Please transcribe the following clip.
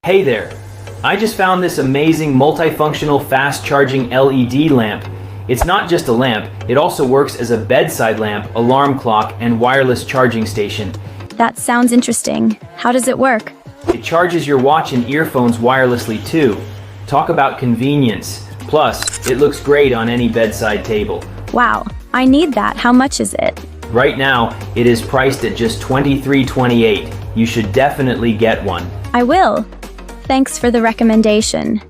Hey there! I just found this amazing multifunctional fast-charging LED lamp. It's not just a lamp, it also works as a bedside lamp, alarm clock, and wireless charging station. That sounds interesting. How does it work? It charges your watch and earphones wirelessly too. Talk about convenience. Plus, it looks great on any bedside table. Wow, I need that. How much is it? Right now, it is priced at just $23.28. You should definitely get one. I will. Thanks for the recommendation.